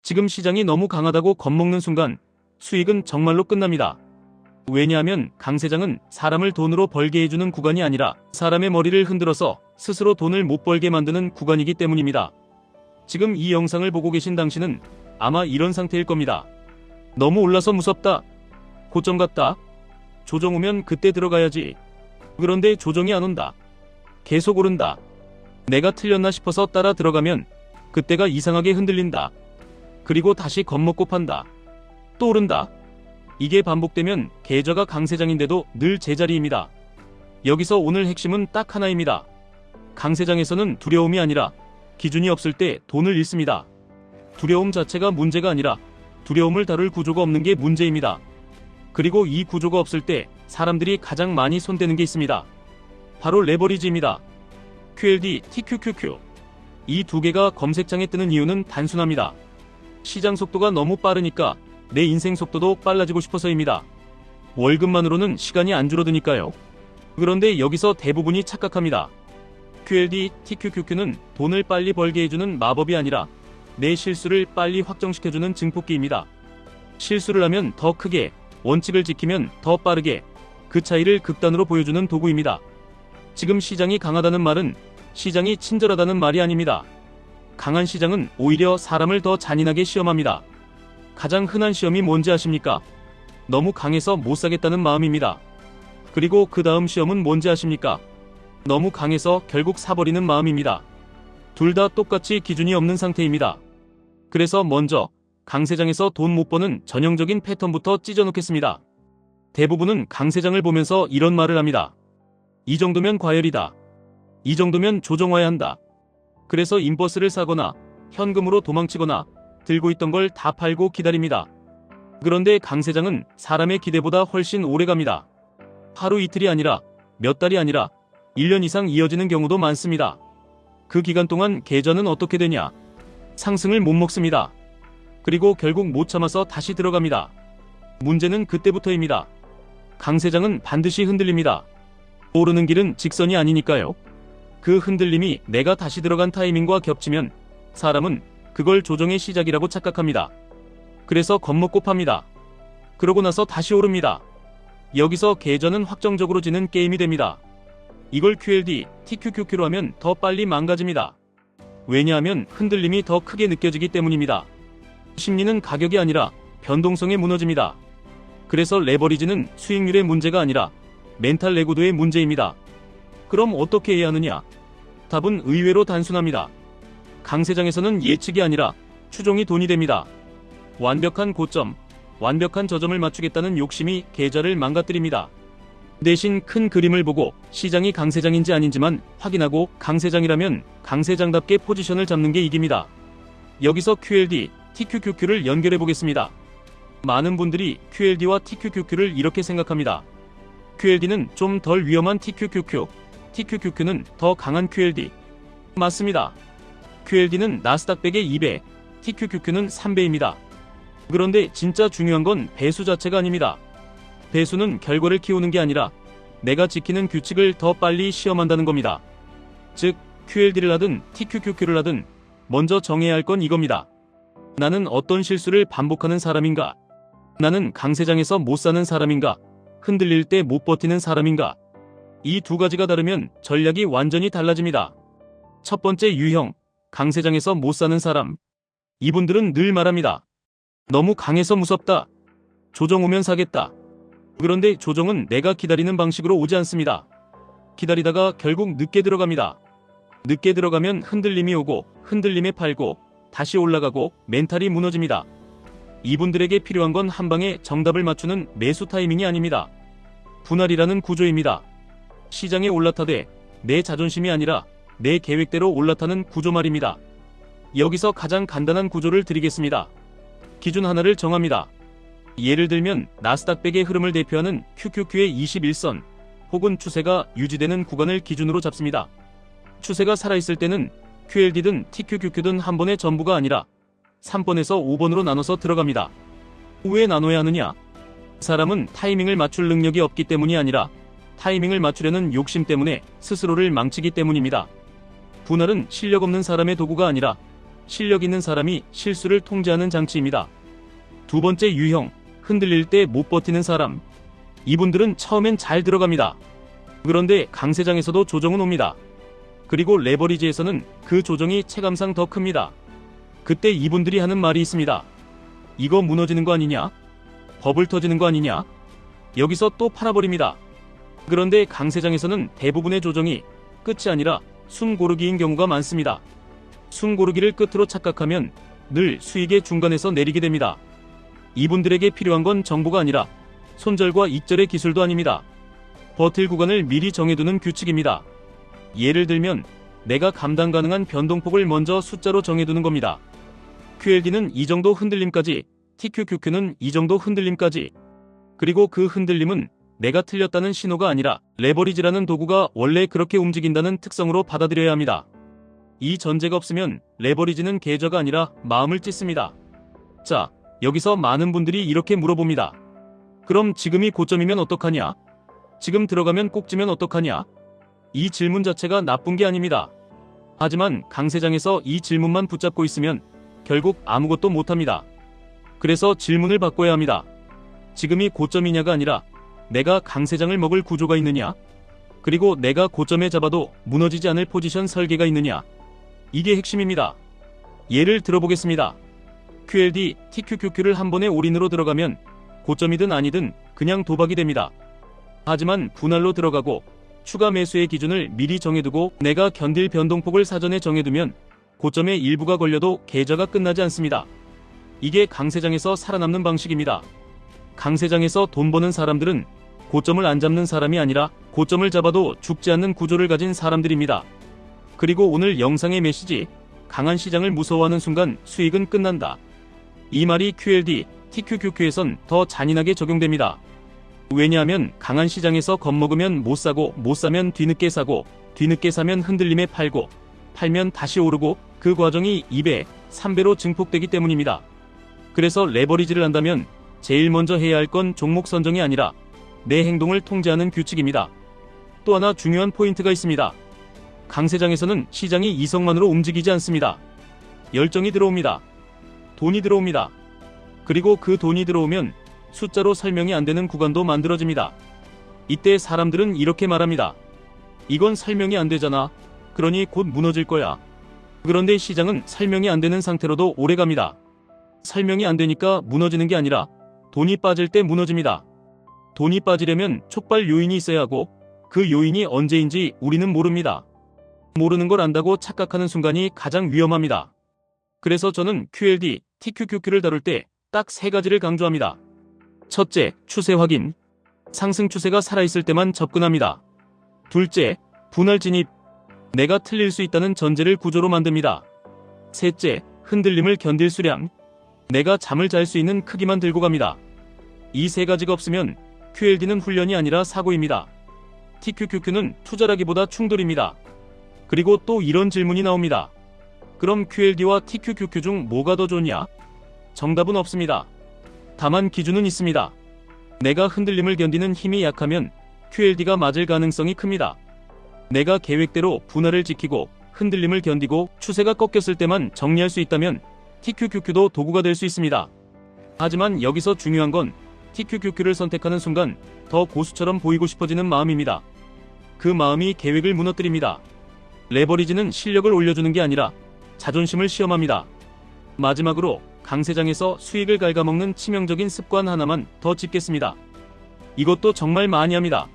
지금 시장이 너무 강하다고 겁먹는 순간 수익은 정말로 끝납니다. 왜냐하면 강세장은 사람을 돈으로 벌게 해주는 구간이 아니라 사람의 머리를 흔들어서 스스로 돈을 못 벌게 만드는 구간이기 때문입니다. 지금 이 영상을 보고 계신 당신은 아마 이런 상태일 겁니다. 너무 올라서 무섭다. 고점 같다. 조정 오면 그때 들어가야지. 그런데 조정이 안 온다. 계속 오른다. 내가 틀렸나 싶어서 따라 들어가면 그때가 이상하게 흔들린다. 그리고 다시 겁먹고 판다. 또 오른다. 이게 반복되면 계좌가 강세장인데도 늘 제자리입니다. 여기서 오늘 핵심은 딱 하나입니다. 강세장에서는 두려움이 아니라 기준이 없을 때 돈을 잃습니다. 두려움 자체가 문제가 아니라 두려움을 다룰 구조가 없는 게 문제입니다. 그리고 이 구조가 없을 때 사람들이 가장 많이 손대는 게 있습니다. 바로 레버리지입니다. QLD, TQQQ. 이 두 개가 검색창에 뜨는 이유는 단순합니다. 시장 속도가 너무 빠르니까 내 인생 속도도 빨라지고 싶어서입니다. 월급만으로는 시간이 안 줄어드니까요. 그런데 여기서 대부분이 착각합니다. QLD, TQQQ는 돈을 빨리 벌게 해주는 마법이 아니라 내 실수를 빨리 확정시켜주는 증폭기입니다. 실수를 하면 더 크게, 원칙을 지키면 더 빠르게 그 차이를 극단으로 보여주는 도구입니다. 지금 시장이 강하다는 말은 시장이 친절하다는 말이 아닙니다. 강한 시장은 오히려 사람을 더 잔인하게 시험합니다. 가장 흔한 시험이 뭔지 아십니까? 너무 강해서 못 사겠다는 마음입니다. 그리고 그 다음 시험은 뭔지 아십니까? 너무 강해서 결국 사버리는 마음입니다. 둘 다 똑같이 기준이 없는 상태입니다. 그래서 먼저 강세장에서 돈 못 버는 전형적인 패턴부터 찢어놓겠습니다. 대부분은 강세장을 보면서 이런 말을 합니다. 이 정도면 과열이다. 이 정도면 조정 와야 한다. 그래서 인버스를 사거나 현금으로 도망치거나 들고 있던 걸 다 팔고 기다립니다. 그런데 강세장은 사람의 기대보다 훨씬 오래 갑니다. 하루 이틀이 아니라 몇 달이 아니라 1년 이상 이어지는 경우도 많습니다. 그 기간 동안 계좌는 어떻게 되냐? 상승을 못 먹습니다. 그리고 결국 못 참아서 다시 들어갑니다. 문제는 그때부터입니다. 강세장은 반드시 흔들립니다. 오르는 길은 직선이 아니니까요. 그 흔들림이 내가 다시 들어간 타이밍과 겹치면 사람은 그걸 조정의 시작이라고 착각합니다. 그래서 겁먹고 팝니다. 그러고 나서 다시 오릅니다. 여기서 계좌는 확정적으로 지는 게임이 됩니다. 이걸 QLD, TQQQ로 하면 더 빨리 망가집니다. 왜냐하면 흔들림이 더 크게 느껴지기 때문입니다. 심리는 가격이 아니라 변동성에 무너집니다. 그래서 레버리지는 수익률의 문제가 아니라 멘탈 내구도의 문제입니다. 그럼 어떻게 해야 하느냐? 답은 의외로 단순합니다. 강세장에서는 예측이 아니라 추종이 돈이 됩니다. 완벽한 고점, 완벽한 저점을 맞추겠다는 욕심이 계좌를 망가뜨립니다. 대신 큰 그림을 보고 시장이 강세장인지 아닌지만 확인하고 강세장이라면 강세장답게 포지션을 잡는 게 이깁니다. 여기서 QLD, TQQQ를 연결해 보겠습니다. 많은 분들이 QLD와 TQQQ를 이렇게 생각합니다. QLD는 좀 덜 위험한 TQQQ, TQQQ는 더 강한 QLD. 맞습니다. QLD는 나스닥 100의 2배, TQQQ는 3배입니다. 그런데 진짜 중요한 건 배수 자체가 아닙니다. 배수는 결과를 키우는 게 아니라 내가 지키는 규칙을 더 빨리 시험한다는 겁니다. 즉, QLD를 하든 TQQQ를 하든 먼저 정해야 할 건 이겁니다. 나는 어떤 실수를 반복하는 사람인가? 나는 강세장에서 못 사는 사람인가? 흔들릴 때 못 버티는 사람인가? 이 두 가지가 다르면 전략이 완전히 달라집니다. 첫 번째 유형, 강세장에서 못 사는 사람. 이분들은 늘 말합니다. 너무 강해서 무섭다. 조정 오면 사겠다. 그런데 조정은 내가 기다리는 방식으로 오지 않습니다. 기다리다가 결국 늦게 들어갑니다. 늦게 들어가면 흔들림이 오고 흔들림에 팔고 다시 올라가고 멘탈이 무너집니다. 이분들에게 필요한 건 한방에 정답을 맞추는 매수 타이밍이 아닙니다. 분할이라는 구조입니다. 시장에 올라타되 내 자존심이 아니라 내 계획대로 올라타는 구조 말입니다. 여기서 가장 간단한 구조를 드리겠습니다. 기준 하나를 정합니다. 예를 들면 나스닥 100의 흐름을 대표하는 QQQ의 21선 혹은 추세가 유지되는 구간을 기준으로 잡습니다. 추세가 살아있을 때는 QLD든 TQQQ든 한 번에 전부가 아니라 3번에서 5번으로 나눠서 들어갑니다. 왜 나눠야 하느냐? 사람은 타이밍을 맞출 능력이 없기 때문이 아니라 타이밍을 맞추려는 욕심 때문에 스스로를 망치기 때문입니다. 분할은 실력 없는 사람의 도구가 아니라 실력 있는 사람이 실수를 통제하는 장치입니다. 두 번째 유형, 흔들릴 때 못 버티는 사람. 이분들은 처음엔 잘 들어갑니다. 그런데 강세장에서도 조정은 옵니다. 그리고 레버리지에서는 그 조정이 체감상 더 큽니다. 그때 이분들이 하는 말이 있습니다. 이거 무너지는 거 아니냐? 버블 터지는 거 아니냐? 여기서 또 팔아버립니다. 그런데 강세장에서는 대부분의 조정이 끝이 아니라 숨 고르기인 경우가 많습니다. 숨 고르기를 끝으로 착각하면 늘 수익의 중간에서 내리게 됩니다. 이분들에게 필요한 건 정보가 아니라 손절과 익절의 기술도 아닙니다. 버틸 구간을 미리 정해두는 규칙입니다. 예를 들면 내가 감당 가능한 변동폭을 먼저 숫자로 정해두는 겁니다. QLD는 이 정도 흔들림까지, TQQQ는 이 정도 흔들림까지. 그리고 그 흔들림은 내가 틀렸다는 신호가 아니라 레버리지라는 도구가 원래 그렇게 움직인다는 특성으로 받아들여야 합니다. 이 전제가 없으면 레버리지는 계좌가 아니라 마음을 찢습니다. 자, 여기서 많은 분들이 이렇게 물어봅니다. 그럼 지금이 고점이면 어떡하냐? 지금 들어가면 꼭지면 어떡하냐? 이 질문 자체가 나쁜 게 아닙니다. 하지만 강세장에서 이 질문만 붙잡고 있으면 결국 아무것도 못합니다. 그래서 질문을 바꿔야 합니다. 지금이 고점이냐가 아니라 내가 강세장을 먹을 구조가 있느냐? 그리고 내가 고점에 잡아도 무너지지 않을 포지션 설계가 있느냐? 이게 핵심입니다. 예를 들어보겠습니다. QLD, TQQQ를 한 번에 올인으로 들어가면 고점이든 아니든 그냥 도박이 됩니다. 하지만 분할로 들어가고 추가 매수의 기준을 미리 정해두고 내가 견딜 변동폭을 사전에 정해두면 고점의 일부가 걸려도 계좌가 끝나지 않습니다. 이게 강세장에서 살아남는 방식입니다. 강세장에서 돈 버는 사람들은 고점을 안 잡는 사람이 아니라 고점을 잡아도 죽지 않는 구조를 가진 사람들입니다. 그리고 오늘 영상의 메시지, 강한 시장을 무서워하는 순간 수익은 끝난다. 이 말이 QLD, TQQQ에선 더 잔인하게 적용됩니다. 왜냐하면 강한 시장에서 겁먹으면 못 사고, 못 사면 뒤늦게 사고, 뒤늦게 사면 흔들림에 팔고, 팔면 다시 오르고 그 과정이 2배, 3배로 증폭되기 때문입니다. 그래서 레버리지를 한다면 제일 먼저 해야 할 건 종목 선정이 아니라 내 행동을 통제하는 규칙입니다. 또 하나 중요한 포인트가 있습니다. 강세장에서는 시장이 이성만으로 움직이지 않습니다. 열정이 들어옵니다. 돈이 들어옵니다. 그리고 그 돈이 들어오면 숫자로 설명이 안 되는 구간도 만들어집니다. 이때 사람들은 이렇게 말합니다. 이건 설명이 안 되잖아. 그러니 곧 무너질 거야. 그런데 시장은 설명이 안 되는 상태로도 오래 갑니다. 설명이 안 되니까 무너지는 게 아니라 돈이 빠질 때 무너집니다. 돈이 빠지려면 촉발 요인이 있어야 하고 그 요인이 언제인지 우리는 모릅니다. 모르는 걸 안다고 착각하는 순간이 가장 위험합니다. 그래서 저는 QLD, TQQQ를 다룰 때 딱 세 가지를 강조합니다. 첫째, 추세 확인. 상승 추세가 살아있을 때만 접근합니다. 둘째, 분할 진입. 내가 틀릴 수 있다는 전제를 구조로 만듭니다. 셋째, 흔들림을 견딜 수량. 내가 잠을 잘 수 있는 크기만 들고 갑니다. 이 세 가지가 없으면 QLD는 훈련이 아니라 사고입니다. TQQQ는 투자라기보다 충돌입니다. 그리고 또 이런 질문이 나옵니다. 그럼 QLD와 TQQQ 중 뭐가 더 좋냐? 정답은 없습니다. 다만 기준은 있습니다. 내가 흔들림을 견디는 힘이 약하면 QLD가 맞을 가능성이 큽니다. 내가 계획대로 분할을 지키고 흔들림을 견디고 추세가 꺾였을 때만 정리할 수 있다면 TQQQ도 도구가 될 수 있습니다. 하지만 여기서 중요한 건 TQQQ를 선택하는 순간 더 고수처럼 보이고 싶어지는 마음입니다. 그 마음이 계획을 무너뜨립니다. 레버리지는 실력을 올려주는 게 아니라 자존심을 시험합니다. 마지막으로 강세장에서 수익을 갉아먹는 치명적인 습관 하나만 더 짚겠습니다. 이것도 정말 많이 합니다.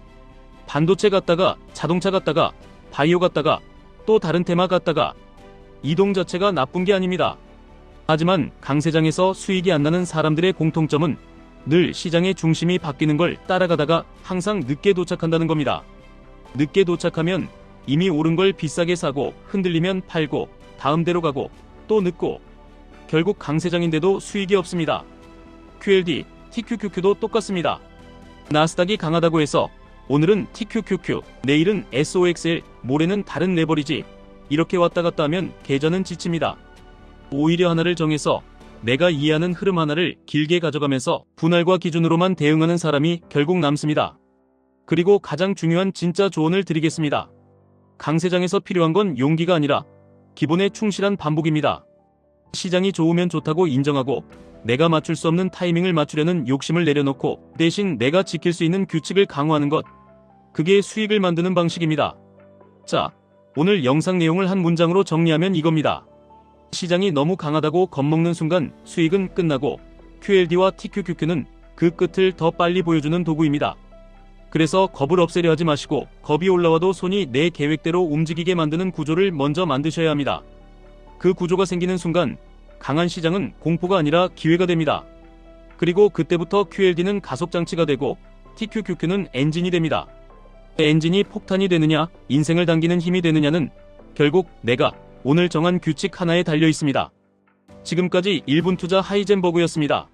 반도체 갔다가 자동차 갔다가 바이오 갔다가 또 다른 테마 갔다가 이동 자체가 나쁜 게 아닙니다. 하지만 강세장에서 수익이 안 나는 사람들의 공통점은 늘 시장의 중심이 바뀌는 걸 따라가다가 항상 늦게 도착한다는 겁니다. 늦게 도착하면 이미 오른 걸 비싸게 사고 흔들리면 팔고 다음대로 가고 또 늦고 결국 강세장인데도 수익이 없습니다. QLD, TQQQ도 똑같습니다. 나스닥이 강하다고 해서 오늘은 TQQQ, 내일은 SOXL, 모레는 다른 레버리지 이렇게 왔다 갔다 하면 계좌는 지칩니다. 오히려 하나를 정해서 내가 이해하는 흐름 하나를 길게 가져가면서 분할과 기준으로만 대응하는 사람이 결국 남습니다. 그리고 가장 중요한 진짜 조언을 드리겠습니다. 강세장에서 필요한 건 용기가 아니라 기본에 충실한 반복입니다. 시장이 좋으면 좋다고 인정하고 내가 맞출 수 없는 타이밍을 맞추려는 욕심을 내려놓고 대신 내가 지킬 수 있는 규칙을 강화하는 것. 그게 수익을 만드는 방식입니다. 자, 오늘 영상 내용을 한 문장으로 정리하면 이겁니다. 시장이 너무 강하다고 겁먹는 순간 수익은 끝나고 QLD와 TQQQ는 그 끝을 더 빨리 보여주는 도구입니다. 그래서 겁을 없애려 하지 마시고 겁이 올라와도 손이 내 계획대로 움직이게 만드는 구조를 먼저 만드셔야 합니다. 그 구조가 생기는 순간 강한 시장은 공포가 아니라 기회가 됩니다. 그리고 그때부터 QLD는 가속장치가 되고 TQQQ는 엔진이 됩니다. 엔진이 폭탄이 되느냐, 인생을 당기는 힘이 되느냐는 결국 내가 오늘 정한 규칙 하나에 달려 있습니다. 지금까지 1분 투자 하이젠버그였습니다.